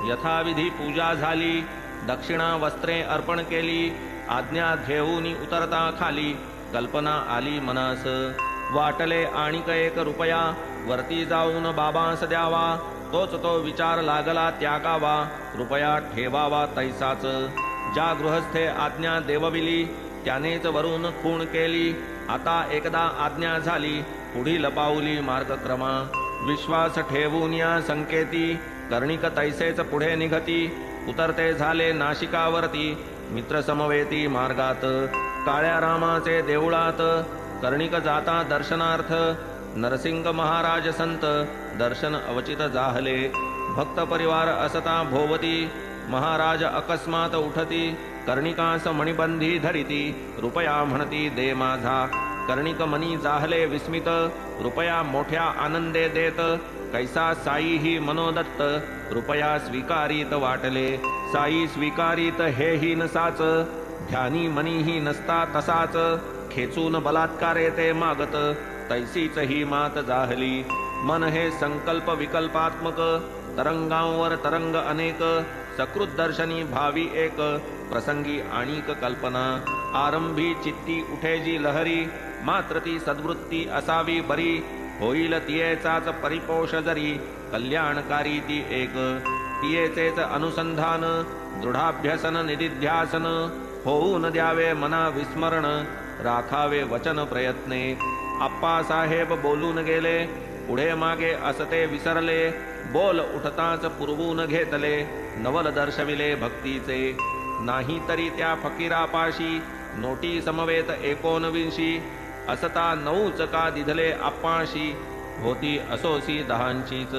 यथाविधी पूजा झाली, दक्षिणा वस्त्रे अर्पण केली, आज्ञा घेऊनी उतरता खाली, कल्पना आली मनास, वाटले आणिक 1 रुपया, वरती जाऊन बाबांस द्यावा, तोच तो विचार लागला त्यागावा, रुपया ठेवावा तैसाच, ज्या गृहस्थे आज्ञा देवविली, त्यानेच वरून खूण केली, आता एकदा आज्ञा झाली, पुढील पाऊली मार्गक्रमा, विश्वास ठेवून या संकेती, कर्णिक तैसेच पुढे निघती, उतरते झाले नाशिकावरती, मित्र समवेती मार्गात, काळ्या रामाचे देऊळात, कर्णिक जाता दर्शनार्थ, नरसिंग महाराज संत, दर्शन अवचित जाहले, भक्त परिवार असता भोवती, महाराज अकस्मात उठती, कर्णिकास मणिबंधी धरिती, रुपया म्हणती दे माझा, कर्णिक मनी जाहले विस्मित, रुपया मोठ्या आनंदे देत, कैसा साई ही मनोदत्त, रुपया स्वीकारित वाटले, साई स्वीकारित हे ही नसाच, ध्यानी मनी ही नसता तसाच, खेचून बलात्कारे ते मागत, तैसीच ही मात जाहली, मन हे संकल्प विकल्पात्मक, तरंगांवर तरंग अनेक, सकृत दर्शनी भावी एक, प्रसंगी आणिक कल्पना, आरंभी चित्ती उठे जी लहरी, मात्र ती सद्वृत्ती असावी बरी, होईल तियेचाच परिपोष जरी, कल्याणकारी ती एक, तियेचेच अनुसंधान, दृढाभ्यसन निदिध्यासन, होऊन द्यावे मना विस्मरण, राखावे वचन प्रयत्ने, आप्पासाहेब बोलून गेले, पुढे मागे असते विसरले, बोल उठताच पुरवून घेतले, नवल दर्शविले भक्तीचे, नाही तरी त्या फकीरापाशी, नोटी समवेत 19 असता 9च का दिधले आप्पाशी, होती असोसी 10चीच।